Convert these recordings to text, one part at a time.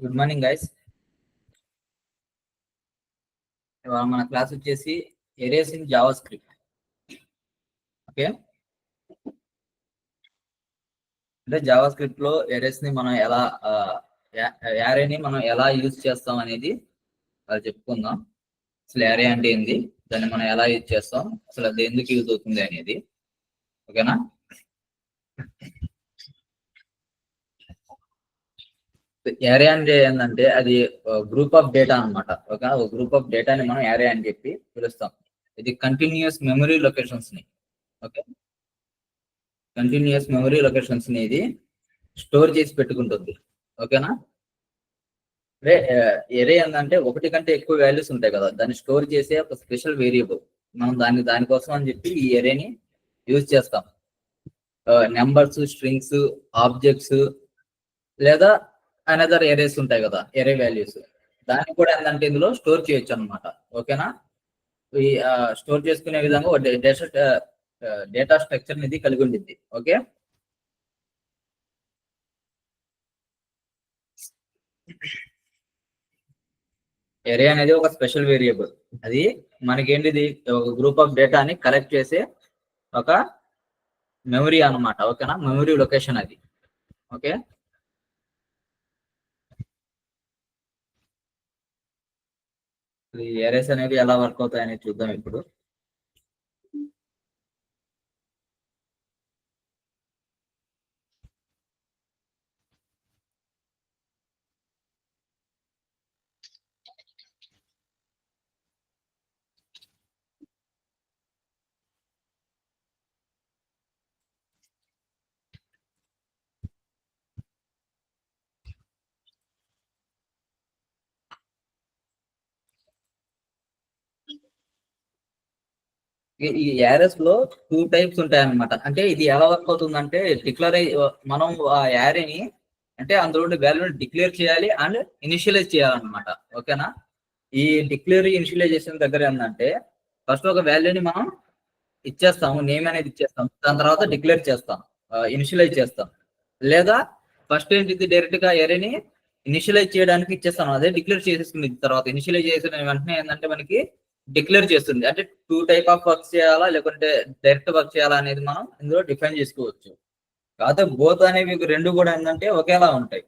Good morning guys. ఇవాళ మన class వచ్చేసి erase in Java script. Okay, అంటే జావా స్క్రిప్ట్ లో ఎరేస్ ని మనం ఎలా యారేని మనం ఎలా యూజ్ చేస్తాం అనేది అది చెప్పుకుందాం. అసలు యారే అంటే ఏంది, దాన్ని మనం ఎలా యూజ్ చేస్తాం, అసలు అది ఎందుకు యూజ్ అవుతుంది అనేది. ఓకేనా? యారే అంటే ఏంటంటే అది గ్రూప్ ఆఫ్ డేటా అనమాట. ఓకే, ఒక గ్రూప్ ఆఫ్ డేటాని మనం యారే అని చెప్పి పిలుస్తాం. ఇది కంటిన్యూస్ మెమరీ లొకేషన్స్ ని, ఓకే, కంటిన్యూస్ మెమరీ లొకేషన్స్ ని ఇది స్టోర్ చేసి పెట్టుకుంటుంది. ఓకేనా? అంటే ఎరే ఏంటంటే ఒకటి కంటే ఎక్కువ వాల్యూస్ ఉంటాయి కదా, దాన్ని స్టోర్ చేసే ఒక స్పెషల్ వేరియబుల్. మనం దానికోసం అని చెప్పి ఈ ఎరేని యూజ్ చేస్తాం. నెంబర్స్, స్ట్రింగ్స్, ఆబ్జెక్ట్స్ లేదా అనదర్ ఎరేస్ ఉంటాయి కదా, ఎరే వాల్యూస్, దాన్ని కూడా ఏంటంటే ఇందులో స్టోర్ చేయొచ్చు అనమాట. ఓకేనా? ఈ స్టోర్ చేసుకునే విధంగా డేటా స్ట్రక్చర్ ఇది కలిగి ఉండిద్ది. ఓకే, ఎరే అనేది ఒక స్పెషల్ వేరియబుల్. అది మనకేంటిది, ఒక గ్రూప్ ఆఫ్ డేటాని కలెక్ట్ చేసే ఒక మెమరీ అనమాట. ఓకేనా? మెమరీ లొకేషన్ అది. ఓకే, ఈ ఎరేస్ అనేవి ఎలా వర్క్ అవుతాయని చూద్దాం ఇప్పుడు. ఈ యారెస్ లో 2 టైప్స్ ఉంటాయి అనమాట. అంటే ఇది ఎలా వర్క్ అవుతుందంటే, మనం ఆ యారేని అంటే అందులో వాల్యూని డిక్లేర్ చేయాలి అండ్ ఇనిషియలైజ్ చేయాలన్నమాట. ఓకేనా? ఈ ఇనిషియలైజేషన్ దగ్గర ఏంటంటే, ఫస్ట్ ఒక వాల్యూని మనం ఇచ్చేస్తాము, నేమ్ అనేది ఇచ్చేస్తాం, దాని తర్వాత డిక్లేర్ చేస్తాం, ఇనిషియలైజ్ చేస్తాం. లేదా ఫస్ట్ ఏంటిది, డైరెక్ట్ గా ఎరేని ఇనిషియలైజ్ చేయడానికి ఇచ్చేస్తాం, అదే డిక్లేర్ చేసేస్తుంది. తర్వాత ఇనిషియలైజ్ చేసిన వెంటనే ఏంటంటే మనకి డిక్లేర్ చేస్తుంది. అంటే 2 టైప్ ఆఫ్ వర్క్ చేయాలా లేకుంటే డైరెక్ట్ వర్క్ చేయాలా అనేది మనం ఇందులో డిఫైన్ చేసుకోవచ్చు. కాకపోతే బోత్ అనేవి రెండు కూడా ఏంటంటే ఒకేలా ఉంటాయి.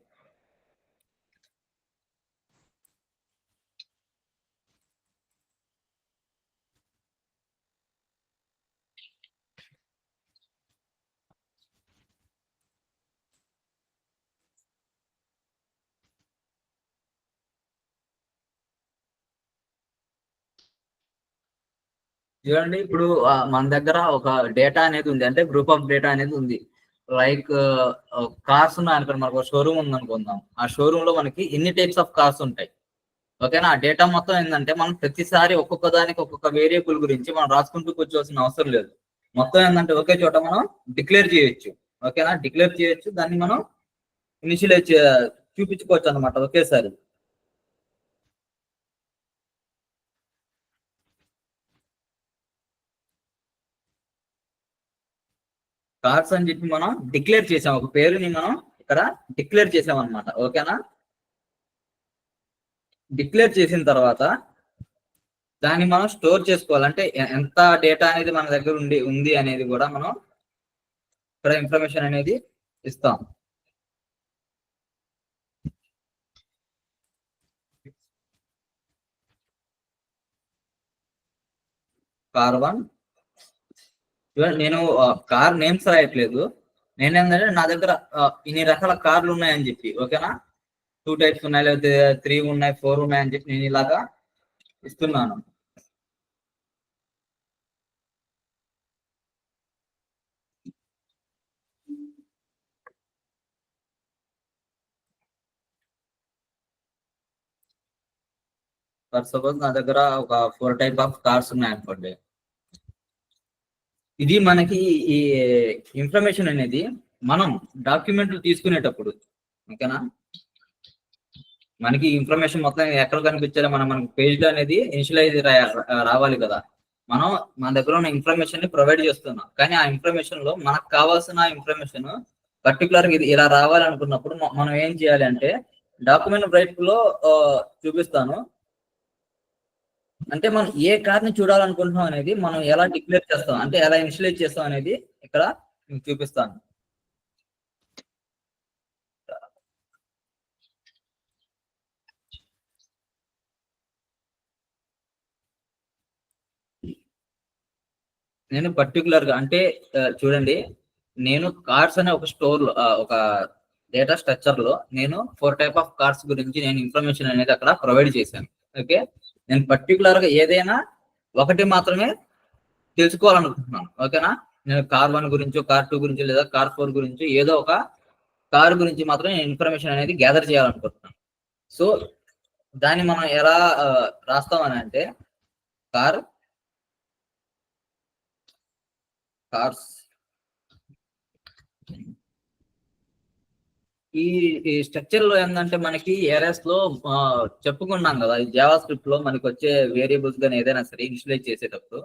చూడండి, ఇప్పుడు మన దగ్గర ఒక డేటా అనేది ఉంది, అంటే గ్రూప్ ఆఫ్ డేటా అనేది ఉంది. లైక్ కార్స్ ఉన్నాయి అనుకోండి, మనకు షోరూమ్ ఉంది అనుకుందాం. ఆ షోరూమ్ లో మనకి ఎన్ని టైప్స్ ఆఫ్ కార్స్ ఉంటాయి. ఓకేనా? ఆ డేటా మొత్తం ఏంటంటే మనం ప్రతిసారి ఒక్కొక్క దానికి ఒక్కొక్క వేరియబుల్ గురించి మనం రాసుకుంటూ కూర్చోవాల్సిన అవసరం లేదు. మొత్తం ఏంటంటే ఒకే చోట మనం డిక్లేర్ చేయొచ్చు. ఓకేనా? డిక్లేర్ చేయొచ్చు, దాన్ని మనం ఇనిషియలైజ్ చూపించుకోవచ్చు అనమాట ఒకేసారి. కార్డ్స్ అని చెప్పి మనం డిక్లేర్ చేసాం, ఒక పేరుని మనం ఇక్కడ డిక్లేర్ చేసాం అనమాట. ఓకేనా? డిక్లేర్ చేసిన తర్వాత దాన్ని మనం స్టోర్ చేసుకోవాలంటే ఎంత డేటా అనేది మన దగ్గర ఉంది అనేది కూడా మనం ఇక్కడ ఇన్ఫర్మేషన్ అనేది ఇస్తాం. కార్ 1, నేను కార్ నేమ్స్ రాయట్లేదు. నేనేంటంటే నా దగ్గర ఇన్ని రకాల కార్లు ఉన్నాయని చెప్పి, ఓకేనా, 2 టైప్స్ ఉన్నాయి, లేకపోతే 3 ఉన్నాయి, 4 ఉన్నాయి అని చెప్పి నేను ఇలాగా ఇస్తున్నాను. ఫర్ సపోజ్ నా దగ్గర ఒక 4 టైప్ ఆఫ్ కార్స్ ఉన్నాయి అనుకోండి. ఇది మనకి ఈ ఇన్ఫర్మేషన్ అనేది మనం డాక్యుమెంట్లు తీసుకునేటప్పుడు, ఓకేనా, మనకి ఇన్ఫర్మేషన్ మొత్తం ఎక్కడ కనిపించాలి, మనకి పేజ్ అనేది ఇనిషియలైజ్ రావాలి కదా. మనం మన దగ్గర ఉన్న ఇన్ఫర్మేషన్ ని ప్రొవైడ్ చేస్తున్నాం, కానీ ఆ ఇన్ఫర్మేషన్ లో మనకు కావాల్సిన ఇన్ఫర్మేషన్ పర్టికులర్ గా ఇది ఇలా రావాలనుకున్నప్పుడు మనం ఏం చేయాలి అంటే, డాక్యుమెంట్ బ్రైట్ లో చూపిస్తాను. అంటే మనం ఏ కార్ ని చూడాలనుకుంటున్నాం అనేది మనం ఎలా డిక్లేర్ చేస్తాం, అంటే ఎలా ఇనిషియలైజ్ చేస్తాం అనేది ఇక్కడ మీకు చూపిస్తాను. నేను పర్టికులర్ గా అంటే చూడండి, నేను కార్స్ అనే ఒక స్టోర్ లో ఒక డేటా స్ట్రక్చర్ లో నేను 4 టైప్ ఆఫ్ కార్స్ గురించి నేను ఇన్ఫర్మేషన్ అనేది అక్కడ ప్రొవైడ్ చేశాను. ఓకే, నేను పర్టికులర్ గా ఏదైనా ఒకటి మాత్రమే తెలుసుకోవాలనుకుంటున్నాను. ఓకేనా, నేను కార్ 1 గురించి, కార్ 2 గురించి, లేదా కార్ 4 గురించి, ఏదో ఒక కార్ గురించి మాత్రం నేను ఇన్ఫర్మేషన్ అనేది గ్యాదర్ చేయాలనుకుంటున్నాను. సో దాన్ని మనం ఎలా రాస్తామని అంటే కార్ కార్స్ ఈ ఈ స్ట్రక్చర్ లో ఏంటంటే మనకి ఏరియాస్ లో చెప్పుకున్నాం కదా, ఈ జావా స్క్రిప్ట్ లో మనకి వచ్చే వేరియబుల్స్ కానీ ఏదైనా సరే ఇనిషియలైజ్ చేసేటప్పుడు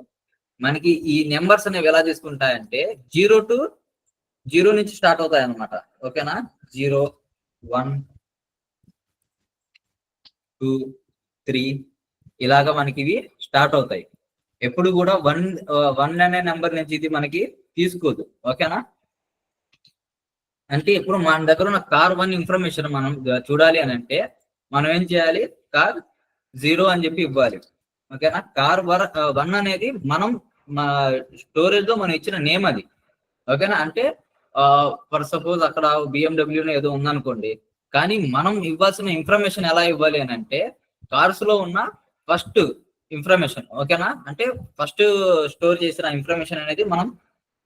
మనకి ఈ నెంబర్స్ అనేవి ఎలా తీసుకుంటాయంటే 0 నుంచి స్టార్ట్ అవుతాయి అనమాట. ఓకేనా, 0, 1, 2, 3 ఇలాగా మనకి ఇవి స్టార్ట్ అవుతాయి. ఎప్పుడు కూడా వన్ అనే నెంబర్ నుంచి ఇది మనకి తీసుకోదు. ఓకేనా, అంటే ఇప్పుడు మన దగ్గర ఉన్న కార్ 1 ఇన్ఫర్మేషన్ మనం చూడాలి అని అంటే మనం ఏం చేయాలి, కార్ 0 అని చెప్పి ఇవ్వాలి. ఓకేనా, కార్ 1 అనేది మనం స్టోరేజ్ లో మనం ఇచ్చిన నేమ్ అది. ఓకేనా, అంటే ఫర్ సపోజ్ అక్కడ బిఎండబ్ల్యూ ఏదో ఉందనుకోండి, కానీ మనం ఇవ్వాల్సిన ఇన్ఫర్మేషన్ ఎలా ఇవ్వాలి అని అంటే కార్స్ లో ఉన్న ఫస్ట్ ఇన్ఫర్మేషన్. ఓకేనా, అంటే ఫస్ట్ స్టోర్ చేసిన ఇన్ఫర్మేషన్ అనేది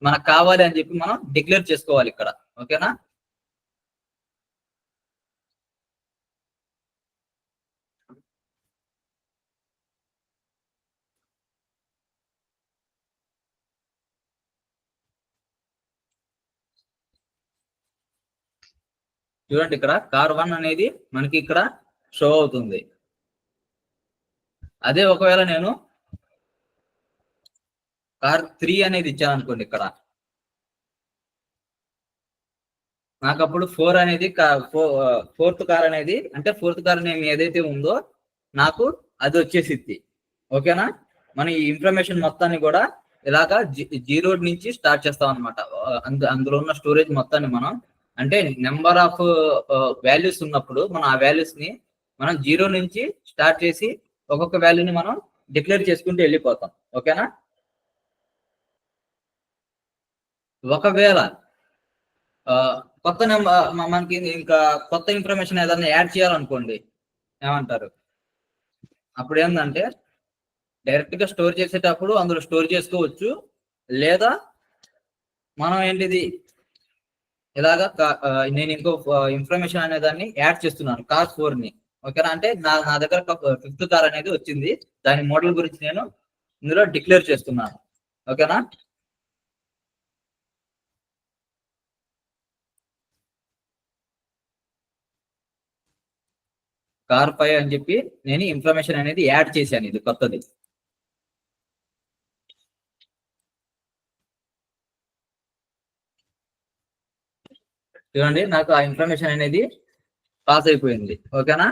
మనకు కావాలి అని చెప్పి మనం డిక్లేర్ చేసుకోవాలి ఇక్కడ. ఓకేనా, చూడండి ఇక్కడ కార్ 1 అనేది మనకి ఇక్కడ షో అవుతుంది. అదే ఒకవేళ నేను కార్ 3 అనేది ఇచ్చాను అనుకోండి, ఇక్కడ నాకు అప్పుడు 4 అనేది ఫోర్త్ కార్ అనేది, అంటే ఫోర్త్ కార్ నేమ్ ఏదైతే ఉందో నాకు అది వచ్చేసిద్ది. ఓకేనా, మనం ఈ ఇన్ఫర్మేషన్ మొత్తాన్ని కూడా ఇలాగా 0 నుంచి స్టార్ట్ చేస్తాం అనమాట. అందులో ఉన్న స్టోరేజ్ మొత్తాన్ని మనం, అంటే నెంబర్ ఆఫ్ వాల్యూస్ ఉన్నప్పుడు మనం ఆ వాల్యూస్ ని మనం 0 నుంచి స్టార్ట్ చేసి ఒక్కొక్క వాల్యూని మనం డిక్లేర్ చేసుకుంటూ వెళ్ళిపోతాం. ఓకేనా, ఒకవేళ కొత్త నెంబర్ మనకి ఇంకా కొత్త ఇన్ఫర్మేషన్ ఏదైనా యాడ్ చేయాలనుకోండి, ఏమంటారు, అప్పుడు ఏంటంటే డైరెక్ట్ గా స్టోర్ చేసేటప్పుడు అందులో స్టోర్ చేసుకోవచ్చు, లేదా మనం ఏంటిది ఇలాగా నేను ఇంకో ఇన్ఫర్మేషన్ అనే దాన్ని యాడ్ చేస్తున్నాను, కార్ 4 ని. ఓకేనా, అంటే నా దగ్గర 5th కార్ అనేది వచ్చింది, దాని మోడల్ గురించి నేను ఇందులో డిక్లేర్ చేస్తున్నాను. ఓకేనా, కార్ 5 అని చెప్పి నేను ఇన్ఫర్మేషన్ అనేది యాడ్ చేశాను, ఇది కొత్తది. చూడండి, నాకు ఆ ఇన్ఫర్మేషన్ అనేది పాస్ అయిపోయింది. ఓకేనా,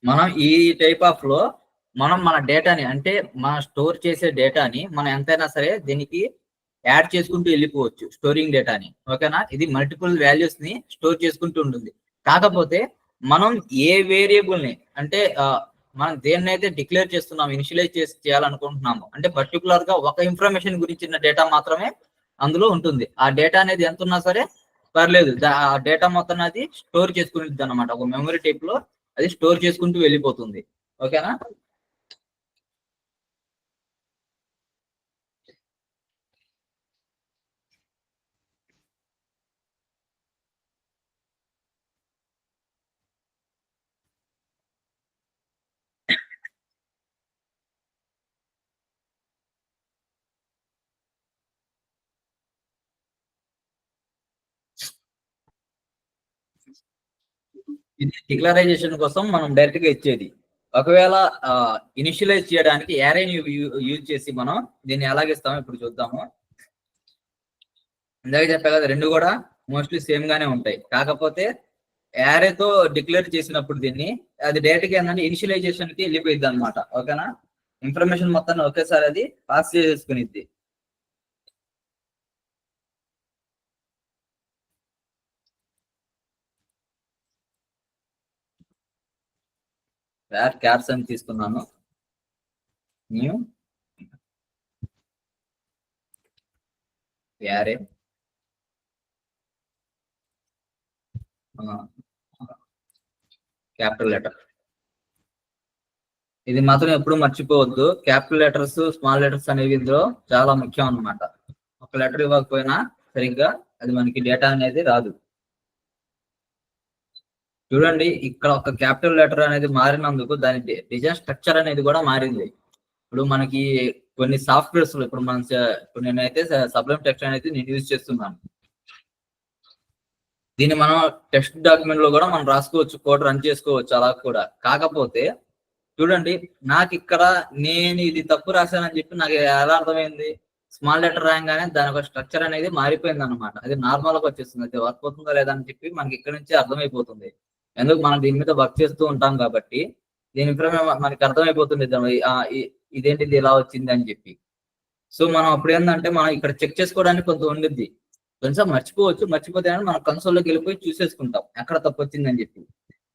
మనం ఈ టైప్ ఆఫ్ లో మనం మన డేటాని, అంటే మన స్టోర్ చేసే డేటాని మనం ఎంతైనా సరే దీనికి యాడ్ చేసుకుంటూ వెళ్ళిపోవచ్చు, స్టోరింగ్ డేటాని. ఓకేనా, ఇది మల్టిపుల్ వాల్యూస్ ని స్టోర్ చేసుకుంటూ ఉంటుంది. కాకపోతే మనం ఏ వేరియబుల్ ని, అంటే మనం దేన్నైతే డిక్లేర్ చేస్తున్నాం, ఇనిషియలైజ్ చేయాలనుకుంటున్నాము, అంటే పర్టికులర్ గా ఒక ఇన్ఫర్మేషన్ గురించిన డేటా మాత్రమే అందులో ఉంటుంది. ఆ డేటా అనేది ఎంత ఉన్నా సరే పర్లేదు, ఆ డేటా మొత్తం అది స్టోర్ చేసుకునేది అనమాట. ఒక మెమరీ టైప్ లో అది స్టోర్ చేసుకుంటూ వెళ్ళిపోతుంది. ఓకేనా, ఇది డిక్లరైజేషన్ కోసం మనం డైరెక్ట్ గా ఇచ్చేది. ఒకవేళ ఇనిషియలైజ్ చేయడానికి యారేని యూజ్ చేసి మనం దీన్ని ఎలాగిస్తామో ఇప్పుడు చూద్దాము. ఇందాక చెప్పా కదా, రెండు కూడా మోస్ట్లీ సేమ్ గానే ఉంటాయి. కాకపోతే యారేతో డిక్లేర్ చేసినప్పుడు దీన్ని అది డైరెక్ట్ గా ఏంటంటే ఇనిషియలైజేషన్ కి వెళ్ళిపోయింది అనమాట. ఓకేనా, ఇన్ఫర్మేషన్ మొత్తాన్ని ఒకేసారి అది పాస్ చేసుకునిద్ది. క్యాప్స్ అని తీసుకున్నాను. న్యూ యారే క్యాపిటల్ లెటర్. ఇది మాత్రం ఎప్పుడు మర్చిపోవద్దు, క్యాపిటల్ లెటర్స్ స్మాల్ లెటర్స్ అనేవి ఇందులో చాలా ముఖ్యం అన్నమాట. ఒక లెటర్ ఇవ్వకపోయినా సరిగ్గా అది మనకి డేటా అనేది రాదు. చూడండి, ఇక్కడ ఒక క్యాపిటల్ లెటర్ అనేది మారినందుకు దాని డిజైన్ స్ట్రక్చర్ అనేది కూడా మారింది. ఇప్పుడు మనకి కొన్ని సాఫ్ట్వేర్స్ ఇప్పుడు ఇప్పుడు నేనైతే సబ్లైమ్ టెక్స్ట్ అనేది నేను యూజ్ చేస్తున్నాను. దీన్ని మనం టెక్స్ట్ డాక్యుమెంట్ లో కూడా మనం రాసుకోవచ్చు, కోడ్ రన్ చేసుకోవచ్చు అలా కూడా. కాకపోతే చూడండి, నాకు ఇక్కడ నేను ఇది తప్పు రాశానని చెప్పి నాకు ఎలా అర్థమైంది? స్మాల్ లెటర్ రాగానే దాని ఒక స్ట్రక్చర్ అనేది మారిపోయింది అనమాట. అది నార్మల్ గా వచ్చేస్తుంది. అది వర్క్ అవుతుందా లేదా అని చెప్పి మనకి ఇక్కడ నుంచి అర్థమైపోతుంది. ఎందుకు మనం దీని మీద వర్క్ చేస్తూ ఉంటాం కాబట్టి దీని మనకి అర్థమైపోతుంది ఇదేంటిది ఇలా వచ్చింది అని చెప్పి. సో మనం అప్పుడు ఏంటంటే మనం ఇక్కడ చెక్ చేసుకోవడానికి కొంత ఉండిద్ది. కొంచెం మర్చిపోవచ్చు, మర్చిపోతే మనం కన్సోల్లోకి వెళ్ళిపోయి చూసేసుకుంటాం ఎక్కడ తప్పు వచ్చింది అని చెప్పి.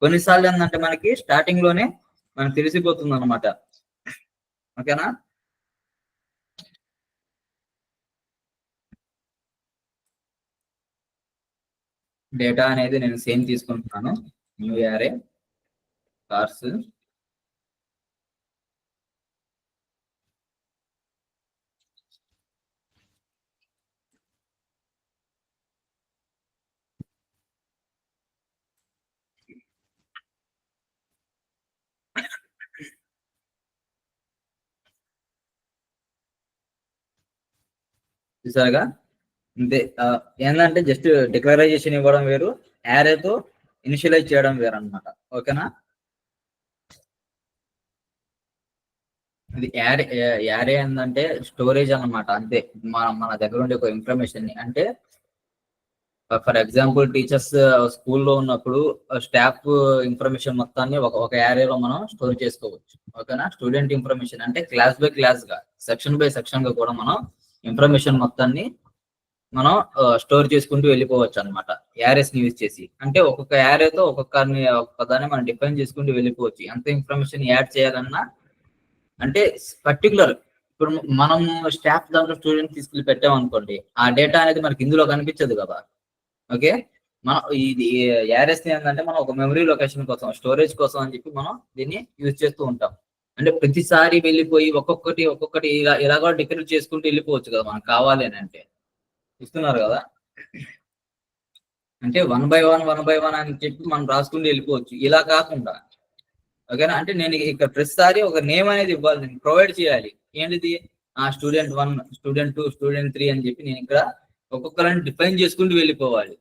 కొన్నిసార్లు ఏంటంటే మనకి స్టార్టింగ్ లోనే మనకు తెలిసిపోతుంది అనమాట. ఓకేనా, డేటా అనేది నేను సేమ్ తీసుకుంటున్నాను. న్యూ యారే కార్స్. చూసారుగా, అంతే. ఏంటంటే జస్ట్ డిక్లరైజేషన్ ఇవ్వడం వేరు, యారేతో ఇనిషియలైజ్ చేయడం వేరు అనమాట. ఓకేనా, ఇది యారే ఏంటంటే స్టోరేజ్ అన్నమాట. అంతే, మన దగ్గర ఉండే ఒక ఇన్ఫర్మేషన్ ని, అంటే ఫర్ ఎగ్జాంపుల్ టీచర్స్ స్కూల్లో ఉన్నప్పుడు స్టాఫ్ ఇన్ఫర్మేషన్ మొత్తాన్ని ఒక యారేలో మనం స్టోర్ చేసుకోవచ్చు. ఓకేనా, స్టూడెంట్ ఇన్ఫర్మేషన్ అంటే క్లాస్ బై క్లాస్ గా, సెక్షన్ బై సెక్షన్ గా కూడా మనం ఇన్ఫర్మేషన్ మొత్తాన్ని మనం స్టోర్ చేసుకుంటూ వెళ్ళిపోవచ్చు అనమాట యారేస్ ని యూజ్ చేసి. అంటే ఒక్కొక్క యారేతో ఒక్కొక్క దాన్ని మనం డిఫైన్ చేసుకుంటూ వెళ్ళిపోవచ్చు. ఎంత ఇన్ఫర్మేషన్ యాడ్ చేయాలన్నా, అంటే పర్టికులర్ ఇప్పుడు మనం స్టాఫ్ దాంట్లో స్టూడెంట్ తీసుకెళ్ళి పెట్టామనుకోండి, ఆ డేటా అనేది మనకి ఇందులో కనిపించదు కదా. ఓకే, మనం ఇది యారెస్ ఏంటంటే మనం ఒక మెమరీ లొకేషన్ కోసం, స్టోరేజ్ కోసం అని చెప్పి మనం దీన్ని యూజ్ చేస్తూ ఉంటాం. అంటే ప్రతిసారి వెళ్ళిపోయి ఒక్కొక్కటి ఇలా కూడా డిక్లేర్ చేసుకుంటూ వెళ్ళిపోవచ్చు కదా మనకు కావాలి అని అంటే. ఇస్తున్నారు కదా, అంటే వన్ బై వన్ అని చెప్పి మనం రాసుకుంటూ వెళ్ళిపోవచ్చు. ఇలా కాకుండా ఓకేనా, అంటే నేను ఇక్కడ ప్రతిసారి ఒక నేమ్ అనేది ఇవ్వాలి, నేను ప్రొవైడ్ చేయాలి. ఏంటిది? స్టూడెంట్ 1, స్టూడెంట్ 2, స్టూడెంట్ 3 అని చెప్పి నేను ఇక్కడ ఒక్కొక్కరిని డిఫైన్ చేసుకుంటూ వెళ్ళిపోవాలి.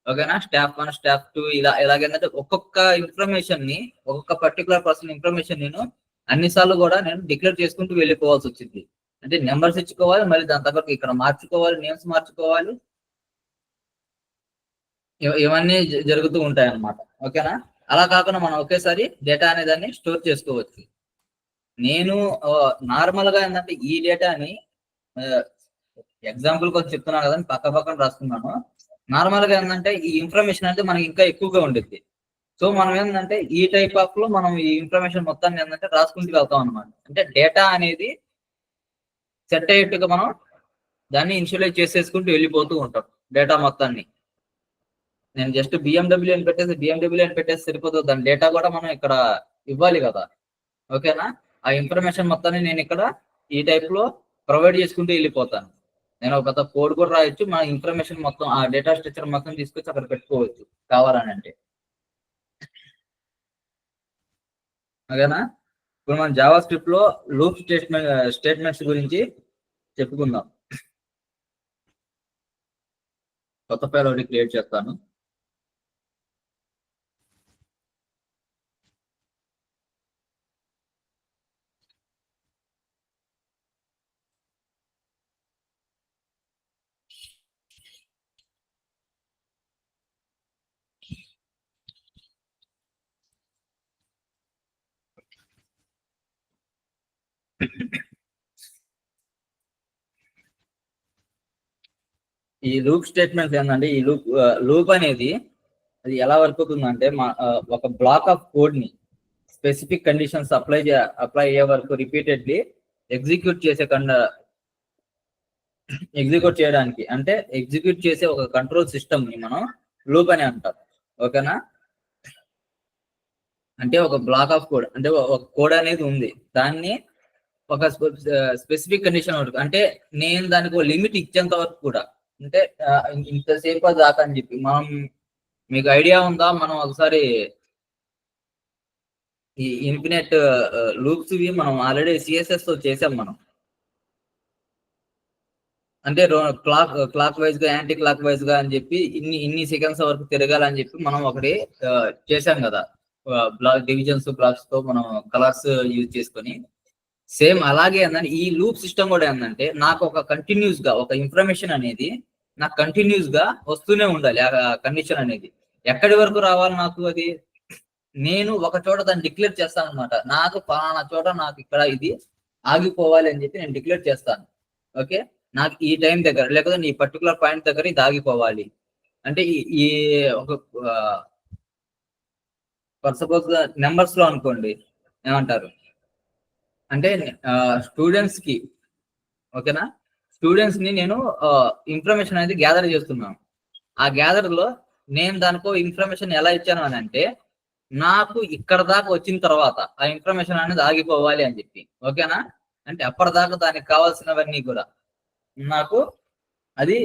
ఓకేనా, స్టాఫ్ 1, స్టాఫ్ 2 ఎలాగేంటంటే ఒక్కొక్క ఇన్ఫర్మేషన్ ని, ఒక్కొక్క పర్టికులర్ పర్సన్ ఇన్ఫర్మేషన్ నేను అన్నిసార్లు కూడా నేను డిక్లేర్ చేసుకుంటూ వెళ్ళిపోవాల్సి వచ్చింది. అంటే నెంబర్స్ ఇచ్చుకోవాలి, మళ్ళీ దాని తగ్గట్టు ఇక్కడ మార్చుకోవాలి, నేమ్స్ మార్చుకోవాలి, ఇవన్నీ జరుగుతూ ఉంటాయి అన్నమాట. ఓకేనా, అలా కాకుండా మనం ఒకేసారి డేటా అనే దాన్ని స్టోర్ చేసుకోవచ్చు. నేను నార్మల్ గా ఏంటంటే ఈ డేటాని ఎగ్జాంపుల్ కోసం చెప్తున్నాను కదా, పక్కన రాస్తున్నాను. నార్మల్ గా ఏంటంటే ఈ ఇన్ఫర్మేషన్ అంటే మనకి ఇంకా ఎక్కువగా ఉండిద్ది. సో మనం ఏంటంటే ఈ టైప్ ఆఫ్ లో మనం ఈ ఇన్ఫర్మేషన్ మొత్తాన్ని ఏంటంటే రాసుకుంటూ వెళ్తాం అనమాట. అంటే డేటా అనేది సెట్ అయ్యేట్టుగా మనం దాన్ని ఇన్షియలైజ్ చేసేసుకుంటూ వెళ్ళిపోతూ ఉంటాం డేటా మొత్తాన్ని. నేను జస్ట్ బిఎండబ్ల్యూ అని పెట్టేసి సరిపోతుంది. దాని డేటా కూడా మనం ఇక్కడ ఇవ్వాలి కదా. ఓకేనా, ఆ ఇన్ఫర్మేషన్ మొత్తాన్ని నేను ఇక్కడ ఈ టైప్ లో ప్రొవైడ్ చేసుకుంటూ వెళ్ళిపోతాను. నేను ఒక పెద్ద కోడ్ కూడా రాయొచ్చు, మన ఇన్ఫర్మేషన్ మొత్తం ఆ డేటా స్ట్రక్చర్ మొత్తం తీసుకొచ్చి అక్కడ పెట్టుకోవచ్చు కావాలని అంటే. ఓకేనా, ఇప్పుడు మనం జావా స్క్రిప్ట్ లో లూప్ స్టేట్మెంట్స్ గురించి చెప్పుకుందాం. కొత్త ఫైల్ ఒకటి క్రియేట్ చేస్తాను. ఈ లూప్ స్టేట్మెంట్స్ ఏంటంటే ఈ లూప్ అనేది అది ఎలా వర్క్ అవుతుందంటే ఒక బ్లాక్ ఆఫ్ కోడ్ ని స్పెసిఫిక్ కండిషన్స్ అప్లై అయ్యే వరకు రిపీటెడ్లీ ఎగ్జిక్యూట్ చేయడానికి అంటే ఎగ్జిక్యూట్ చేసే ఒక కంట్రోల్ సిస్టమ్ ని మనం లూప్ అని అంటాం. ఓకేనా? అంటే ఒక బ్లాక్ ఆఫ్ కోడ్ అంటే ఒక కోడ్ అనేది ఉంది, దాన్ని ఒక స్పెసిఫిక్ కండిషన్ వరకు అంటే నేను దానికి ఒక లిమిట్ ఇచ్చేంత వరకు కూడా అంటే ఇంతసేపు దాకా అని చెప్పి మనం మీకు ఐడియా ఉందా? మనం ఒకసారి ఈ ఇన్ఫినిట్ లూప్స్ మనం ఆల్రెడీ సిఎస్ఎస్ తో చేసాం మనం. అంటే క్లాక్ వైజ్ గా యాంటీ క్లాక్ వైజ్ గా అని చెప్పి ఇన్ని సెకండ్స్ వరకు తిరగాలని చెప్పి మనం ఒకటి చేసాం కదా, బ్లాక్ డివిజన్స్ బ్లాక్స్ తో మనం కలర్స్ యూజ్ చేసుకొని. సేమ్ అలాగే ఏంటంటే ఈ లూప్ సిస్టమ్ కూడా ఏంటంటే నాకు ఒక కంటిన్యూస్ గా ఒక ఇన్ఫర్మేషన్ అనేది నాకు కంటిన్యూస్ గా వస్తూనే ఉండాలి. ఆ కండిషన్ అనేది ఎక్కడి వరకు రావాలి నాకు, అది నేను ఒక చోట దాన్ని డిక్లేర్ చేస్తాను అనమాట. నాకు ఫలానా చోట నాకు ఇక్కడ ఇది ఆగిపోవాలి అని చెప్పి నేను డిక్లేర్ చేస్తాను. ఓకే, నాకు ఈ టైం దగ్గర లేకపోతే ఈ పర్టికులర్ పాయింట్ దగ్గర ఇది ఆగిపోవాలి అంటే ఈ ఒక ఫర్ సపోజ్ నెంబర్స్ లో అనుకోండి, ఏమంటారు అంటే స్టూడెంట్స్ కి, ఓకేనా, స్టూడెంట్స్ ని నేను ఇన్ఫర్మేషన్ అనేది గ్యాదర్ చేస్తున్నాను. ఆ గ్యాదర్ లో నేను దానికో ఇన్ఫర్మేషన్ ఎలా ఇచ్చాను అని అంటే నాకు ఇక్కడ దాకా వచ్చిన తర్వాత ఆ ఇన్ఫర్మేషన్ అనేది ఆగిపోవాలి అని చెప్పి. ఓకేనా? అంటే అప్పటిదాకా దానికి కావాల్సినవన్నీ కూడా నాకు అది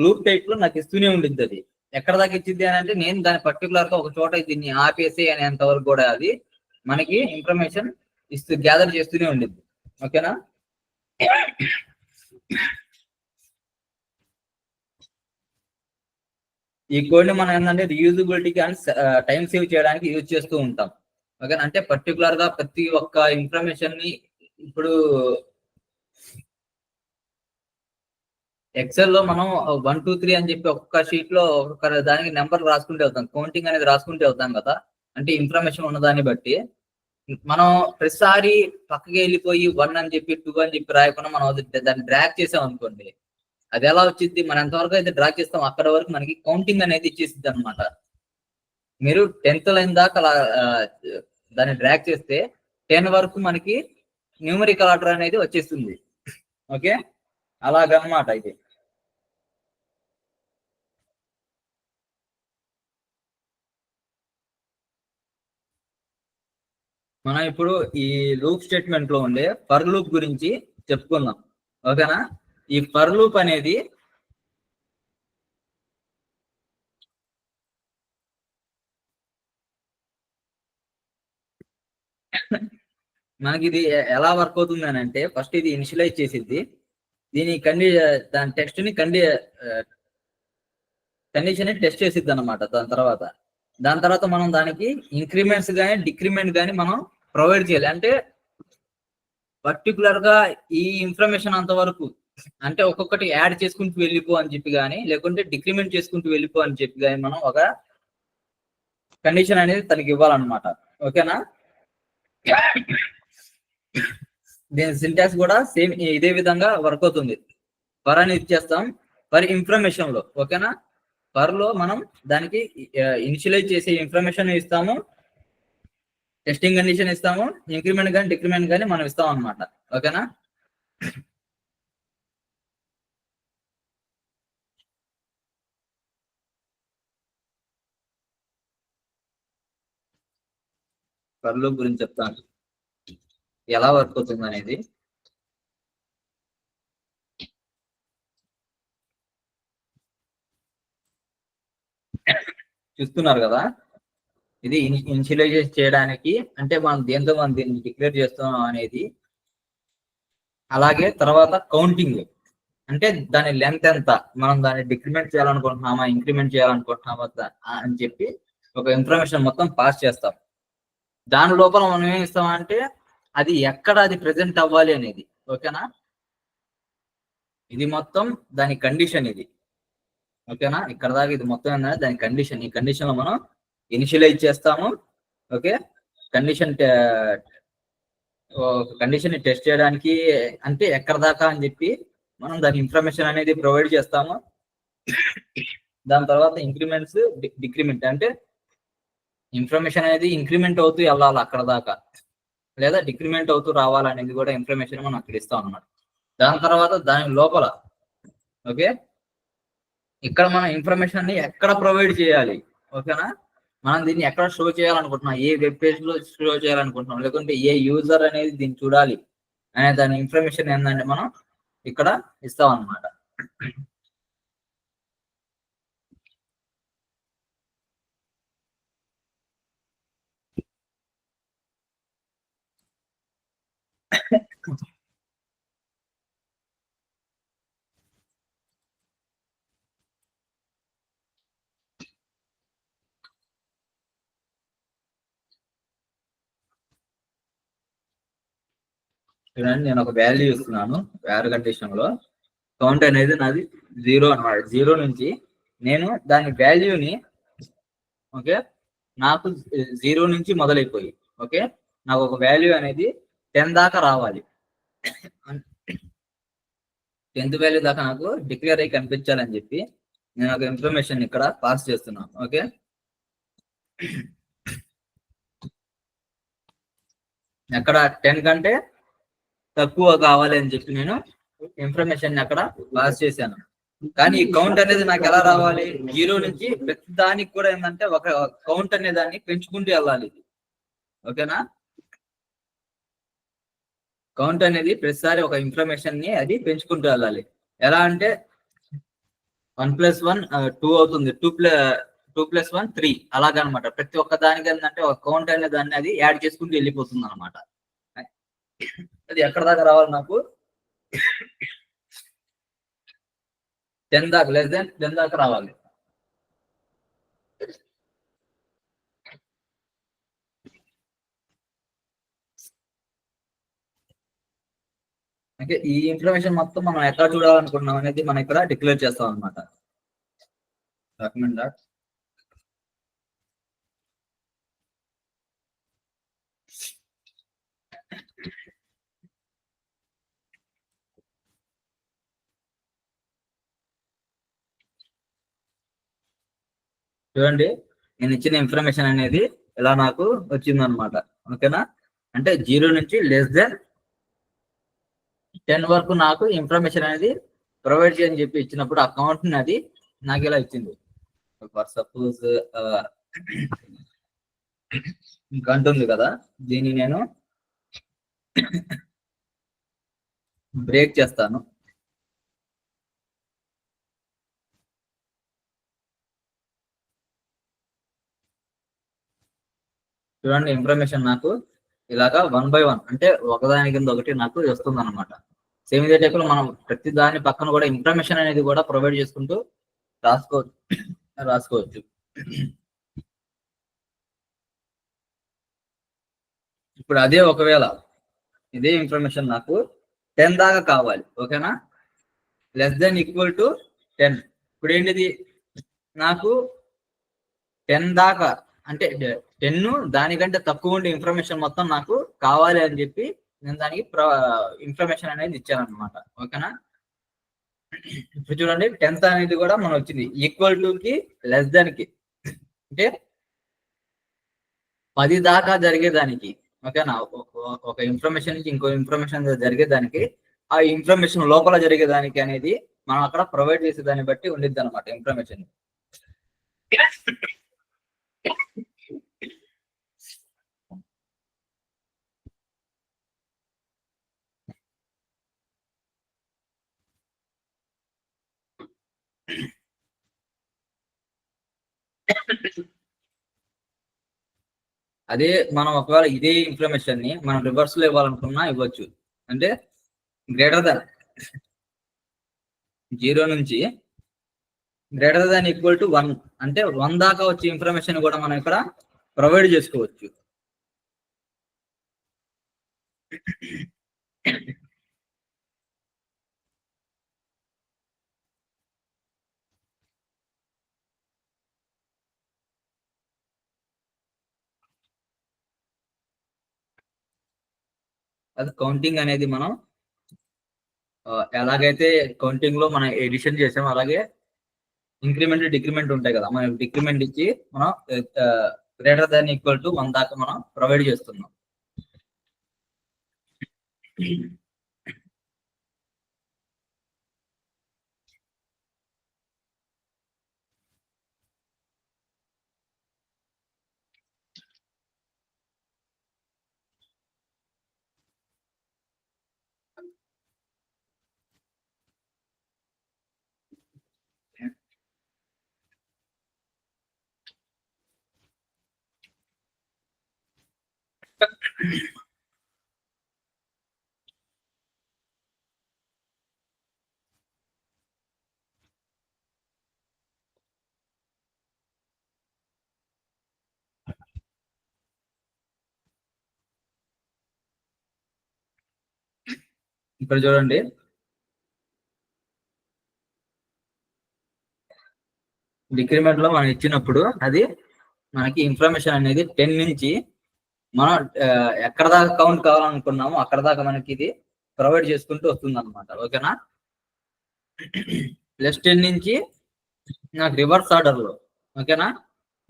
లూప్ టైప్ లో నాకు ఇస్తూనే ఉండిద్ది. అది ఎక్కడ దాకా ఇచ్చింది అని అంటే నేను దాని పర్టికులర్ గా ఒక చోట దీన్ని ఆపేసి అనేంత వరకు కూడా అది మనకి ఇన్ఫర్మేషన్ గ్యాదర్ చేస్తూనే ఉండిద్ది. ఓకేనా? ఈ కోడ్ ని మనం ఏంటంటే రీయూజబిలిటీకి అండ్ టైం సేవ్ చేయడానికి యూజ్ చేస్తూ ఉంటాం. ఓకేనా? అంటే పర్టికులర్ గా ప్రతి ఒక్క ఇన్ఫర్మేషన్ ని ఇప్పుడు ఎక్సెల్ లో మనం 1 2 3 అని చెప్పి ఒక్కొక్క షీట్ లో ఒక్కొక్క దానికి నెంబర్ రాసుకుంటే వెళ్తాం, కౌంటింగ్ అనేది రాసుకుంటే వెళ్తాం కదా. అంటే ఇన్ఫర్మేషన్ ఉన్నదాన్ని బట్టి మనం ప్రతిసారి పక్కకి వెళ్ళిపోయి 1 అని చెప్పి 2 అని చెప్పి రాయకుండా మనం దాన్ని డ్రాగ్ చేసాం అనుకోండి, అది ఎలా వచ్చింది, మనం ఎంతవరకు అయితే డ్రాగ్ చేస్తాం అక్కడ వరకు మనకి కౌంటింగ్ అనేది ఇచ్చేసింది అనమాట. మీరు 10th లైన్ దాకా అలా దాన్ని డ్రాగ్ చేస్తే 10 వరకు మనకి న్యూమరికల్ ఆర్డర్ అనేది వచ్చేస్తుంది. ఓకే, అలాగనమాట ఇది. మనం ఇప్పుడు ఈ లూప్ స్టేట్మెంట్ లో ఉండే ఫర్ లూప్ గురించి చెప్పుకుందాం. ఓకేనా? ఈ ఫర్ లూప్ అనేది మనకి ఇది ఎలా వర్క్ అవుతుంది అని అంటే ఫస్ట్ ఇది ఇనిషియలైజ్ చేసిద్ది, దాని టెక్స్ట్ ని కండిషన్ టెస్ట్ చేసిద్ది అనమాట. దాని తర్వాత మనం దానికి ఇంక్రిమెంట్స్ కానీ డిక్రిమెంట్ కానీ మనం ప్రొవైడ్ చేయాలి. అంటే పర్టికులర్ గా ఈ ఇన్ఫర్మేషన్ అంతవరకు అంటే ఒక్కొక్కటి యాడ్ చేసుకుంటూ వెళ్ళిపో అని చెప్పి కానీ లేకుంటే డిక్రిమెంట్ చేసుకుంటూ వెళ్ళిపో అని చెప్పి కానీ మనం ఒక కండిషన్ అనేది తనకి ఇవ్వాలన్నమాట. ఓకేనా? దీని సింటాక్స్ కూడా సేమ్ ఇదే విధంగా వర్క్ అవుతుంది. ఫర్ అని ఇచ్చేస్తాం ఫర్ ఇన్ఫర్మేషన్ లో. ఓకేనా? ఫర్ లో మనం దానికి ఇనిషియలైజ్ చేసే ఇన్ఫర్మేషన్ ఇస్తాము, టెస్టింగ్ కండిషన్ ఇస్తాము, ఇంక్రిమెంట్ కానీ డిక్రిమెంట్ కానీ మనం ఇస్తాం అనమాట. ఓకేనా? ఫర్ లూప్ గురించి చెప్తాను ఎలా వర్క్ అవుతుంది అనేది. చూస్తున్నారు కదా, ఇది ఇనిషియలైజ్ చేయడానికి అంటే మనం దేంతో మనం దీన్ని డిక్లేర్ చేస్తున్నాం అనేది. అలాగే తర్వాత కౌంటింగ్ అంటే దాని లెంత్ ఎంత, మనం దాన్ని డిక్రిమెంట్ చేయాలనుకుంటున్నామా ఇంక్రిమెంట్ చేయాలనుకుంటున్నామా అని చెప్పి ఒక ఇన్ఫర్మేషన్ మొత్తం పాస్ చేస్తాం. దాని లోపల మనం ఏం ఇస్తామంటే అది ఎక్కడ అది ప్రెజెంట్ అవ్వాలి అనేది. ఓకేనా? ఇది మొత్తం దాని కండిషన్ ఇది. ఓకేనా? ఇక్కడ దాకా ఇది మొత్తం ఏంటంటే దాని కండిషన్. ఈ కండిషన్ లో మనం ఇనిషియలైజ్ చేస్తాము. ఓకే, కండిషన్ ఒక కండిషన్ ని టెస్ట్ చేయడానికి అంటే ఎక్కడ దాకా అని చెప్పి మనం దాని ఇన్ఫర్మేషన్ అనేది ప్రొవైడ్ చేస్తాము. దాని తర్వాత ఇంక్రిమెంట్స్, డిక్రిమెంట్ అంటే ఇన్ఫర్మేషన్ అనేది ఇంక్రిమెంట్ అవుతూ వెళ్ళాలి అక్కడ దాకా, లేదా డిక్రిమెంట్ అవుతూ రావాలనేది కూడా ఇన్ఫర్మేషన్ మనం అక్కడ ఇస్తాం అన్నమాట. దాని తర్వాత దాని లోపల ఓకే, ఇక్కడ మనం ఇన్ఫర్మేషన్ ని ఎక్కడ ప్రొవైడ్ చేయాలి, ఓకేనా, మనం దీన్ని ఎక్కడ షో చేయాలనుకుంటున్నాం, ఏ వెబ్ పేజ్ లో షో చేయాలనుకుంటున్నాం, లేకుంటే ఏ యూజర్ అనేది దీన్ని చూడాలి అనే దాని ఇన్ఫర్మేషన్ ఏంటంటే మనం ఇక్కడ ఇస్తాం అన్నమాట. చూడండి, నేను ఒక వాల్యూ ఇస్తున్నాను వేర్ కండిషన్ లో. కౌంట్ అనేది నాది 0 అన్నమాట. 0 నుంచి నేను దాని వాల్యూని ఓకే, నాకు 0 నుంచి మొదలైపోయి ఓకే, నాకు ఒక వాల్యూ అనేది 10 దాకా రావాలి. 10th వాల్యూ దాకా నాకు డిక్లేర్ అయ్యి కనిపించాలని చెప్పి నేను ఒక ఇన్ఫర్మేషన్ ఇక్కడ పాస్ చేస్తున్నాను. ఓకే, అక్కడ 10 కంటే తక్కువ కావాలి అని చెప్పి నేను ఇన్ఫర్మేషన్ అక్కడ పాస్ చేశాను. కానీ ఈ కౌంట్ అనేది నాకు ఎలా రావాలి, 0 నుంచి ప్రతి దానికి కూడా ఏంటంటే ఒక కౌంట్ అనే దాన్ని పెంచుకుంటూ వెళ్ళాలి. ఓకేనా, కౌంట్ అనేది ప్రతిసారి ఒక ఇన్ఫర్మేషన్ ని అది పెంచుకుంటూ వెళ్ళాలి. ఎలా అంటే 1+1 2 అవుతుంది, 2+1 3 అలాగనమాట. ప్రతి ఒక్క దానికి ఏంటంటే ఒక కౌంట్ అనే దాన్ని అది యాడ్ చేసుకుంటూ వెళ్ళిపోతుంది అనమాట. అది ఎక్కడ దాకా రావాలి, నాకు 10 దాకా, లెస్ దెన్ 10 దాకా రావాలి. ఓకే, ఈ ఇన్ఫర్మేషన్ మొత్తం మనం ఎక్కడ చూడాలనుకుంటున్నాం అనేది మనం ఇక్కడ డిక్లేర్ చేస్తాం అనమాట. డాక్యుమెంట్ డాట్ చూడండి, నేను ఇచ్చిన ఇన్ఫర్మేషన్ అనేది ఇలా నాకు వచ్చిందనమాట. ఓకేనా, అంటే 0 నుంచి లెస్ దెన్ 10 వరకు నాకు ఇన్ఫర్మేషన్ అనేది ప్రొవైడ్ చేయని చెప్పి ఇచ్చినప్పుడు అకౌంట్ అది నాకు ఇలా ఇచ్చింది. ఫర్ సపోజ్ ఇంకా అంటుంది కదా, దీన్ని నేను బ్రేక్ చేస్తాను. చూడండి, ఇన్ఫర్మేషన్ నాకు ఇలాగా 1 by 1 అంటే ఒకదాని కింద ఒకటి నాకు వస్తుంది అనమాట. సేమ్ ఇదే టైప్ లో మనం ప్రతి దాని పక్కన కూడా ఇన్ఫర్మేషన్ అనేది కూడా ప్రొవైడ్ చేసుకుంటూ రాసుకోవచ్చు. ఇప్పుడు అదే ఒకవేళ ఇదే ఇన్ఫర్మేషన్ నాకు 10 దాకా కావాలి, ఓకేనా, లెస్ దెన్ ఈక్వల్ టు 10. ఇప్పుడు ఏంటిది, నాకు 10 దాకా అంటే 10 దానికంటే తక్కువ ఉండే ఇన్ఫర్మేషన్ మొత్తం నాకు కావాలి అని చెప్పి నేను దానికి ఇన్ఫర్మేషన్ అనేది ఇచ్చాను అనమాట. ఓకేనా, ఇప్పుడు చూడండి 10th అనేది కూడా మనం వచ్చింది ఈక్వల్ టు కి లెస్ దెన్ కి, అంటే 10 దాకా జరిగేదానికి. ఓకేనా, ఒక ఇన్ఫర్మేషన్ నుంచి ఇంకో ఇన్ఫర్మేషన్ జరిగేదానికి, ఆ ఇన్ఫర్మేషన్ లోపల జరిగేదానికి అనేది మనం అక్కడ ప్రొవైడ్ చేసే దాన్ని బట్టి ఉండిద్ది అనమాట ఇన్ఫర్మేషన్. అదే మనం ఒకవేళ ఇదే ఇన్ఫర్మేషన్ ని మనం రివర్స్ లో ఇవ్వాలనుకున్నా ఇవ్వచ్చు. అంటే గ్రేటర్ దాన్ 0 నుంచి గ్రేటర్ దాన్ ఈక్వల్ టు 1 అంటే 1 దాకా వచ్చే ఇన్ఫర్మేషన్ కూడా మనం ఇక్కడ ప్రొవైడ్ చేసుకోవచ్చు. అది కౌంటింగ్ అనేది మనం ఎలాగైతే కౌంటింగ్ లో మనం ఎడిషన్ చేసాం అలాగే ఇంక్రిమెంట్ డిక్రిమెంట్ ఉంటాయి కదా, మనం డిక్రిమెంట్ ఇచ్చి మనం గ్రేటర్ దాన్ ఈక్వల్ టు 1 దాకా మనం ప్రొవైడ్ చేస్తున్నాం. ఇక్కడ చూడండి, డిక్రిమెంట్ లో మనం ఇచ్చినప్పుడు అది మనకి ఇన్ఫర్మేషన్ అనేది 10 నుంచి మనం ఎక్కడ దాకా కౌంట్ కావాలనుకున్నామో అక్కడ దాకా మనకి ఇది ప్రొవైడ్ చేసుకుంటూ వస్తుంది అనమాట. ఓకేనా? +10 నుంచి నాకు రివర్స్ ఆర్డర్ లో, ఓకేనా,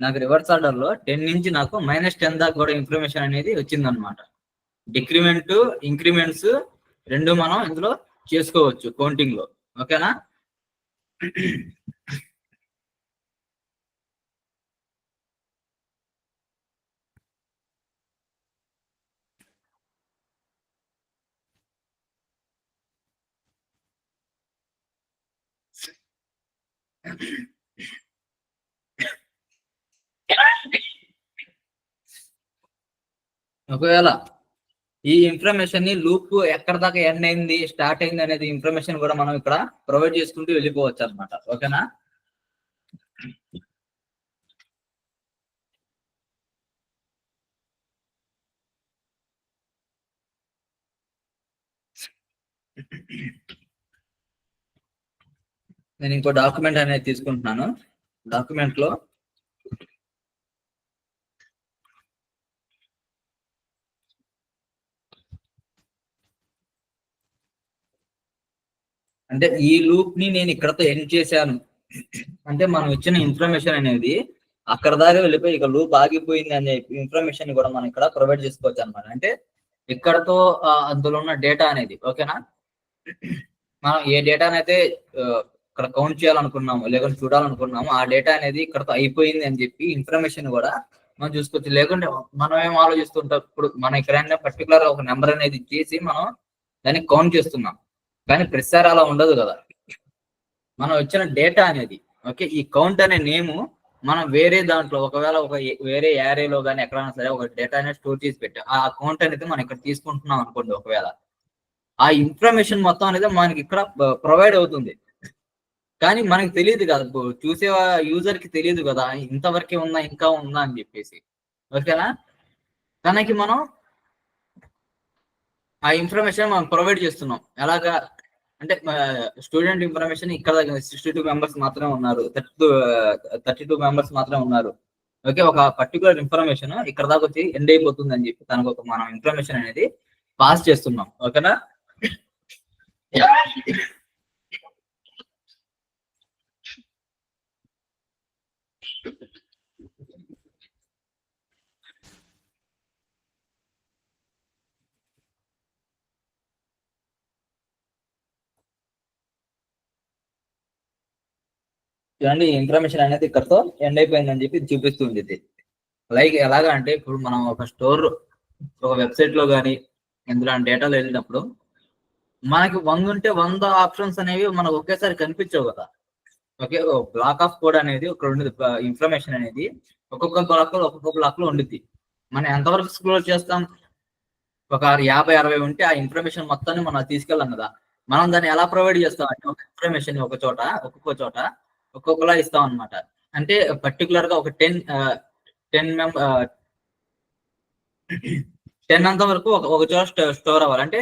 నాకు రివర్స్ ఆర్డర్ లో 10 నుంచి నాకు -10 దాకా కూడా ఇన్ఫర్మేషన్ అనేది వచ్చింది అనమాట. డిక్రిమెంట్ ఇంక్రిమెంట్స్ రెండు మనం ఇందులో చేసుకోవచ్చు కౌంటింగ్ లో. ఓకేనా? ఒకవేళ ఈ ఇన్ఫర్మేషన్ ని లూప్ ఎక్కడ దాకా ఎండ్ అయింది, స్టార్ట్ అయింది అనేది ఇన్ఫర్మేషన్ కూడా మనం ఇక్కడ ప్రొవైడ్ చేసుకుంటూ వెళ్ళిపోవచ్చు అనమాట. ఓకేనా? నేను ఇంకో డాక్యుమెంట్ అనేది తీసుకుంటున్నాను. డాక్యుమెంట్ లో అంటే ఈ లూప్ ని నేను ఇక్కడతో ఎండ్ చేశాను అంటే మనం ఇచ్చిన ఇన్ఫర్మేషన్ అనేది అక్కడ దాకా వెళ్ళిపోయి ఇక లూప్ ఆగిపోయింది అనే ఇన్ఫర్మేషన్ కూడా మనం ఇక్కడ ప్రొవైడ్ చేసుకోవచ్చు అనమాట. అంటే ఇక్కడతో అందులో ఉన్న డేటా అనేది, ఓకేనా, మనం ఏ డేటానైతే ఇక్కడ కౌంట్ చేయాలనుకున్నాము లేకుంటే చూడాలనుకున్నాము ఆ డేటా అనేది ఇక్కడతో అయిపోయింది అని చెప్పి ఇన్ఫర్మేషన్ కూడా మనం చూసుకోవచ్చు. లేకుంటే మనం ఏం ఆలోచిస్తుంటాం, ఇప్పుడు మనం ఇక్కడ పర్టికులర్ ఒక నెంబర్ అనేది ఇచ్చేసి మనం దాన్ని కౌంట్ చేస్తున్నాం, కానీ ప్రతిసారి అలా ఉండదు కదా. మనం వచ్చిన డేటా అనేది, ఓకే, ఈ కౌంట్ అనే నేము మనం వేరే దాంట్లో ఒకవేళ వేరే యారేలో కానీ ఎక్కడైనా సరే ఒక డేటా అనేది స్టోర్ చేసి పెట్టాం, ఆ కౌంట్ అనేది మనం ఇక్కడ తీసుకుంటున్నాం అనుకోండి. ఒకవేళ ఆ ఇన్ఫర్మేషన్ మొత్తం అనేది మనకి ఇక్కడ ప్రొవైడ్ అవుతుంది, కానీ మనకి తెలియదు కదా, చూసే యూజర్ కి తెలియదు కదా ఇంతవరకే ఉందా ఇంకా ఉందా అని చెప్పేసి. ఓకేనా? తనకి మనం ఆ ఇన్ఫర్మేషన్ మనం ప్రొవైడ్ చేస్తున్నాం. ఎలాగా అంటే స్టూడెంట్ ఇన్ఫర్మేషన్ ఇక్కడ 62 మెంబర్స్ మాత్రమే ఉన్నారు, 32 మెంబర్స్ మాత్రమే ఉన్నారు. ఓకే, ఒక పర్టికులర్ ఇన్ఫర్మేషన్ ఇక్కడ దాకా వచ్చి ఎండ్ అయిపోతుంది అని చెప్పి తనకు ఒక మనం ఇన్ఫర్మేషన్ అనేది పాస్ చేస్తున్నాం. ఓకేనా? చూడండి, ఇన్ఫర్మేషన్ అనేది ఇక్కడతో ఎండ్ అయిపోయిందని చెప్పి చూపిస్తుంది. ఇది లైక్ ఎలాగా అంటే ఇప్పుడు మనం ఒక స్టోర్ ఒక వెబ్సైట్ లో కానీ ఇందులో డేటాలో వెళ్ళినప్పుడు మనకి 100 ఉంటే 100 ఆప్షన్స్ అనేవి మనకు ఒకేసారి కనిపించవు కదా. ఓకే, బ్లాక్ ఆఫ్ కోడ్ అనేది ఒక ఉండదు, ఇన్ఫర్మేషన్ అనేది ఒక్కొక్క బ్లాక్ లో ఉండిద్ది. మనం ఎంతవరకు స్క్రోల్ చేస్తాం, ఒక 50-60 ఉంటే ఆ ఇన్ఫర్మేషన్ మొత్తాన్ని మనం తీసుకెళ్ళాం కదా. మనం దాన్ని ఎలా ప్రొవైడ్ చేస్తాం అంటే ఒక ఇన్ఫర్మేషన్ ఒక్కొక్క చోట ఒక్కొక్కలా ఇస్తాం అనమాట. అంటే పర్టికులర్ గా ఒక 10 అంత వరకు ఒక చోట స్టోర్ అవ్వాలి. అంటే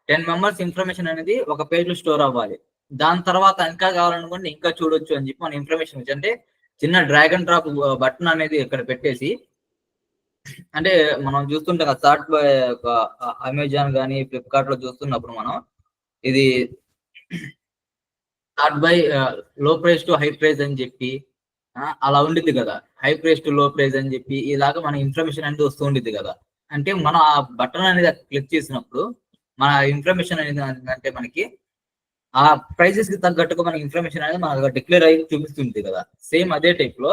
10 మెంబర్స్ ఇన్ఫర్మేషన్ అనేది ఒక పేజ్ లో స్టోర్ అవ్వాలి. దాని తర్వాత ఇంకా కావాలనుకోండి ఇంకా చూడొచ్చు అని చెప్పి మన ఇన్ఫర్మేషన్ ఇచ్చి, అంటే చిన్న డ్రాగ్ అండ్ డ్రాప్ బటన్ అనేది ఇక్కడ పెట్టేసి అంటే మనం చూస్తుంటాం కదా సార్ట్ బై అమెజాన్ కానీ ఫ్లిప్కార్ట్ లో చూస్తున్నప్పుడు మనం ఇది స్టార్ట్ బై లో ప్రైస్ టు హై ప్రైస్ అని చెప్పి అలా ఉండిద్ది కదా. హై ప్రైస్ టు లో ప్రైస్ అని చెప్పి ఇలాగా మన ఇన్ఫర్మేషన్ అనేది వస్తూ ఉండిద్ది కదా. అంటే మనం ఆ బటన్ అనేది క్లిక్ చేసినప్పుడు మన ఇన్ఫర్మేషన్ అనేది అంటే మనకి ఆ ప్రైసెస్ కి తగ్గట్టుగా మన ఇన్ఫర్మేషన్ అనేది మనకు డిక్లేర్ అయ్యి చూపిస్తుంది కదా. సేమ్ అదే టైప్ లో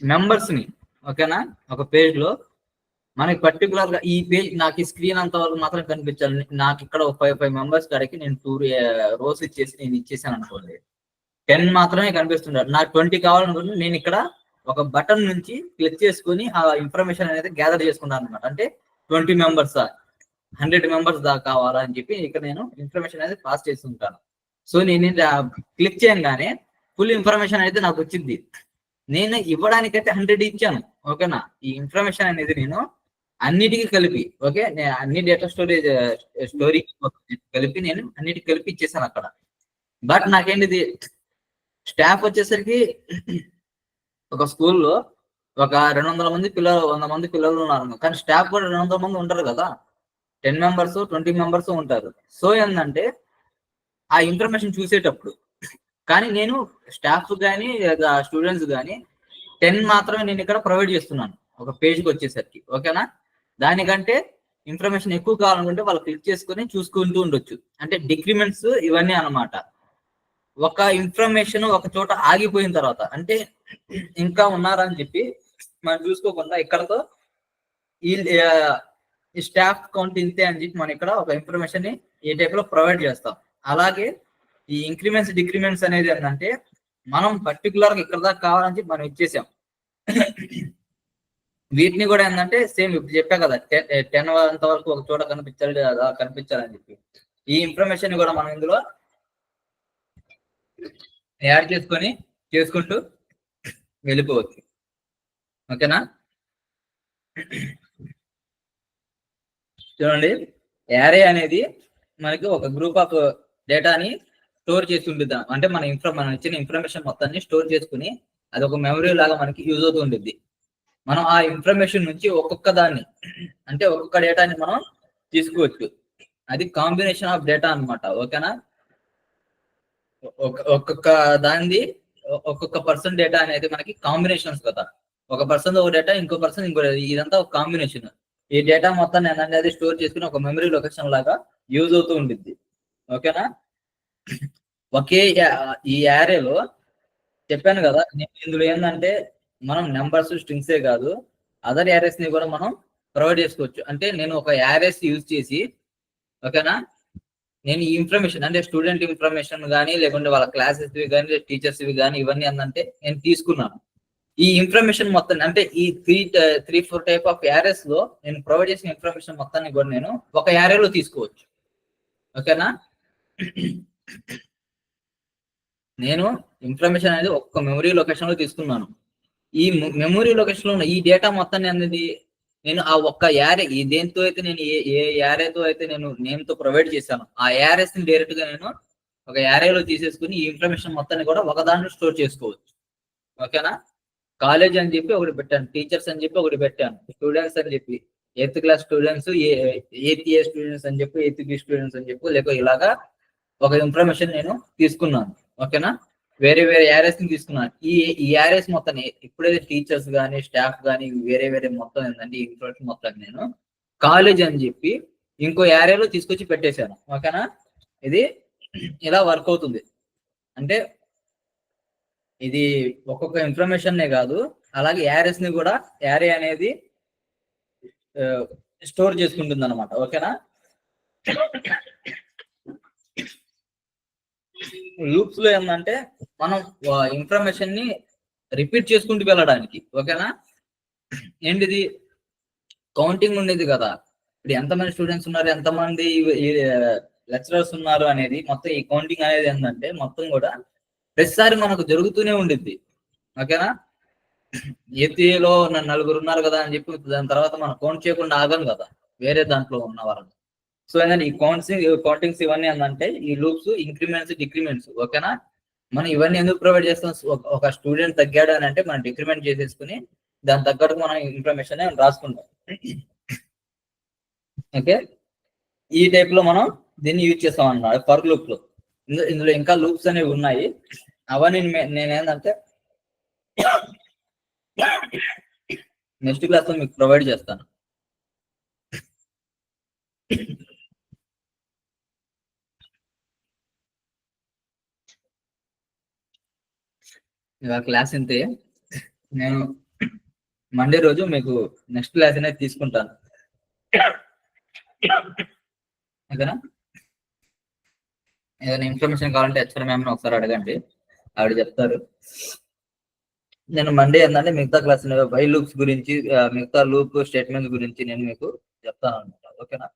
మెంబర్స్ ని ఓకేనా ఒక పేజ్ లో మనకి పర్టికులర్ గా ఈ పేజ్ నాకు ఈ స్క్రీన్ అంత వరకు మాత్రం కనిపించాలి. నాకు ఇక్కడ ఒక 5 మెంబర్స్ కాడికి నేను 2 రోస్ ఇచ్చేసి నేను ఇచ్చేసాను అనుకోండి, 10 మాత్రమే కనిపిస్తుంటారు. నాకు 20 కావాలనుకుంటే నేను ఇక్కడ ఒక బటన్ నుంచి క్లిక్ చేసుకుని ఆ ఇన్ఫర్మేషన్ అనేది గ్యాదర్ చేసుకుంటాను అనమాట. అంటే 20 మెంబర్స్ 100 మెంబర్స్ దాకా కావాలా అని చెప్పి ఇక్కడ నేను ఇన్ఫర్మేషన్ అనేది పాస్ చేస్తుంటాను. సో నేను క్లిక్ చేయగానే ఫుల్ ఇన్ఫర్మేషన్ అయితే నాకు వచ్చింది. నేను ఇవ్వడానికైతే 100 ఇచ్చాను ఓకేనా. ఈ ఇన్ఫర్మేషన్ అనేది నేను అన్నిటికీ కలిపి ఓకే అన్ని డేటా స్టోరీ కలిపి నేను అన్నిటికీ కలిపి ఇచ్చేసాను అక్కడ. బట్ నాకేంటిది స్టాఫ్ వచ్చేసరికి ఒక స్కూల్లో ఒక 200 మంది పిల్లలు 100 మంది పిల్లలు ఉన్నారు, కానీ స్టాఫ్ కూడా 200 మంది ఉంటారు కదా. 10 మెంబర్స్ 20 మెంబర్స్ ఉంటారు. సో ఏంటంటే ఆ ఇన్ఫర్మేషన్ చూసేటప్పుడు కానీ నేను స్టాఫ్ కానీ లేదా స్టూడెంట్స్ కానీ 10 మాత్రమే నేను ఇక్కడ ప్రొవైడ్ చేస్తున్నాను ఒక పేజ్కి వచ్చేసరికి ఓకేనా. దానికంటే ఇన్ఫర్మేషన్ ఎక్కువ కావాలనుకుంటే వాళ్ళు క్లిక్ చేసుకుని చూసుకుంటూ ఉండొచ్చు. అంటే డిక్రిమెంట్స్ ఇవన్నీ అన్నమాట. ఒక ఇన్ఫర్మేషన్ ఒక చోట ఆగిపోయిన తర్వాత అంటే ఇంకా ఉన్నారని చెప్పి మనం చూసుకోకుండా ఇక్కడతో ఈ స్టాఫ్ కౌంట్ ఇంతే అని చెప్పి మనం ఇక్కడ ఒక ఇన్ఫర్మేషన్ ని ఏ టైప్ లో ప్రొవైడ్ చేస్తాం. అలాగే ఈ ఇంక్రిమెంట్స్ డిక్రిమెంట్స్ అనేది ఏంటంటే మనం పర్టికులర్ గా ఇక్కడ దాకా కావాలని చెప్పి మనం ఇచ్చేసాం. వీటిని కూడా ఏంటంటే సేమ్ ఇప్పుడు చెప్పా కదా 10 అంత వరకు ఒక చోట కనిపించాలని చెప్పి ఈ ఇన్ఫర్మేషన్ కూడా మనం ఇందులో యాడ్ చేసుకుంటూ వెళ్ళిపోవచ్చు ఓకేనా. చూడండి, యారే అనేది మనకి ఒక గ్రూప్ ఆఫ్ డేటాని స్టోర్ చేసి ఉంటుంది. అంటే మనం ఇచ్చిన ఇన్ఫర్మేషన్ మొత్తాన్ని స్టోర్ చేసుకుని అది ఒక మెమరీ లాగా మనకి యూజ్ అవుతూ ఉంటుంది. మనం ఆ ఇన్ఫర్మేషన్ నుంచి ఒక్కొక్క దాన్ని అంటే ఒక్కొక్క డేటాని మనం తీసుకోవచ్చు. అది కాంబినేషన్ ఆఫ్ డేటా అన్నమాట ఓకేనా. ఒక్కొక్క దానిది ఒక్కొక్క పర్సన్ డేటా అనేది మనకి కాంబినేషన్స్ కదా. ఒక పర్సన్ ఒక డేటా ఇంకో పర్సన్ ఇంకో ఇదంతా ఒక కాంబినేషన్. ఈ డేటా మొత్తాన్ని ఏంటంటే అది స్టోర్ చేసుకుని ఒక మెమరీ లొకేషన్ లాగా యూజ్ అవుతూ ఉంటుంది ఓకేనా. ఒకే ఈ యారేలో చెప్పాను కదా, ఇందులో ఏంటంటే మనం నెంబర్స్ స్ట్రింగ్సే కాదు అదర్ యారేస్ ని కూడా మనం ప్రొవైడ్ చేసుకోవచ్చు. అంటే నేను ఒక యారేస్ యూజ్ చేసి ఓకేనా నేను ఈ ఇన్ఫర్మేషన్ అంటే స్టూడెంట్ ఇన్ఫర్మేషన్ కానీ లేకుంటే వాళ్ళ క్లాసెస్ కానీ టీచర్స్ కానీ ఇవన్నీ ఏంటంటే నేను తీసుకున్నాను. ఈ ఇన్ఫర్మేషన్ మొత్తం అంటే ఈ 3-4 టైప్ ఆఫ్ యారేస్ లో నేను ప్రొవైడ్ చేసిన ఇన్ఫర్మేషన్ మొత్తాన్ని కూడా నేను ఒక యారేలో తీసుకోవచ్చు ఓకేనా. నేను ఇన్ఫర్మేషన్ అనేది ఒక్క మెమరీ లొకేషన్ లో తీసుకున్నాను. ఈ మెమరీ లొకేషన్ లో ఉన్న ఈ డేటా మొత్తాన్ని అనేది నేను ఆ ఒక్క యారే ఈ దేంతో అయితే నేను ఏ యారేతో అయితే నేను నేమ్ తో ప్రొవైడ్ చేశాను ఆ యారేస్ ని డైరెక్ట్ గా నేను ఒక యారేలో తీసేసుకుని ఈ ఇన్ఫర్మేషన్ మొత్తాన్ని కూడా ఒక దాంట్లో స్టోర్ చేసుకోవచ్చు ఓకేనా. కాలేజ్ అని చెప్పి ఒకటి పెట్టాను, టీచర్స్ అని చెప్పి ఒకటి పెట్టాను, స్టూడెంట్స్ అని చెప్పి 8th class students 8th A students అని చెప్పి 8th B స్టూడెంట్స్ అని చెప్పి లేక ఇలాగా ఒక ఇన్ఫర్మేషన్ నేను తీసుకున్నాను ఓకేనా. వేరే వేరే యారేస్ ని తీసుకున్నాను. ఈ యారేస్ మొత్తం ఇప్పుడైతే టీచర్స్ కానీ స్టాఫ్ కానీ వేరే వేరే మొత్తం ఏంటంటే ఈ ఇన్ఫర్మేషన్ మొత్తం నేను కాలేజ్ అని చెప్పి ఇంకో యారేలో తీసుకొచ్చి పెట్టేశాను ఓకేనా. ఇది ఇలా వర్క్ అవుతుంది. అంటే ఇది ఒక్కొక్క ఇన్ఫర్మేషన్ నే కాదు అలాగే యారేస్ ని కూడా యారే అనేది స్టోర్ చేసుకుంటుంది అనమాట ఓకేనా. లూప్స్ లో ఏంటంటే మనం ఇన్ఫర్మేషన్ ని రిపీట్ చేసుకుంటూ వెళ్ళడానికి ఓకేనా. ఏంటిది కౌంటింగ్ ఉండేది కదా, ఇప్పుడు ఎంతమంది స్టూడెంట్స్ ఉన్నారు ఎంతమంది లెక్చరర్స్ ఉన్నారు అనేది మొత్తం ఈ కౌంటింగ్ అనేది ఏంటంటే మొత్తం కూడా ప్రతిసారి మనకు జరుగుతూనే ఉండిద్ది ఓకేనా. ఏపీలో 4 ఉన్నారు కదా అని చెప్పి దాని తర్వాత మనం కౌంట్ చేయకుండా ఆగం కదా వేరే దాంట్లో ఉన్న వాళ్ళని. సో ఏంటంటే ఈ కౌంటింగ్స్ ఇవన్నీ ఏంటంటే ఈ లూప్స్ ఇంక్రిమెంట్స్ డిక్రిమెంట్స్ ఓకేనా. మనం ఇవన్నీ ఎందుకు ప్రొవైడ్ చేస్తాం, ఒక స్టూడెంట్ తగ్గాడు అని అంటే మనం డిక్రిమెంట్ చేసేసుకుని దాని తగ్గట్టు మనం ఇన్ఫర్మేషన్ రాసుకుంటాం. ఓకే, ఈ టైప్ లో మనం దీన్ని యూజ్ చేస్తాం అన్నమాట ఫర్ లూప్ లో. ఇందులో ఇంకా లూప్స్ అనేవి ఉన్నాయి, అవన్నీ నేనేంటంటే నెక్స్ట్ క్లాస్ లో మీకు ప్రొవైడ్ చేస్తాను. ఇవాళ క్లాస్ ఇంతే. నేను మండే రోజు మీకు నెక్స్ట్ క్లాస్ అనేది తీసుకుంటాను. ఓకేనా? ఏదైనా ఇన్ఫర్మేషన్ కావాలంటే హెచ్ఆర్ మ్యామ్ ఒకసారి అడగండి, ఆవిడ చెప్తారు. నేను మండే ఏంటంటే మిగతా క్లాస్ వై లూప్స్ గురించి, మిగతా లూప్ స్టేట్మెంట్స్ గురించి నేను మీకు చెప్తాను అనమాట. ఓకేనా?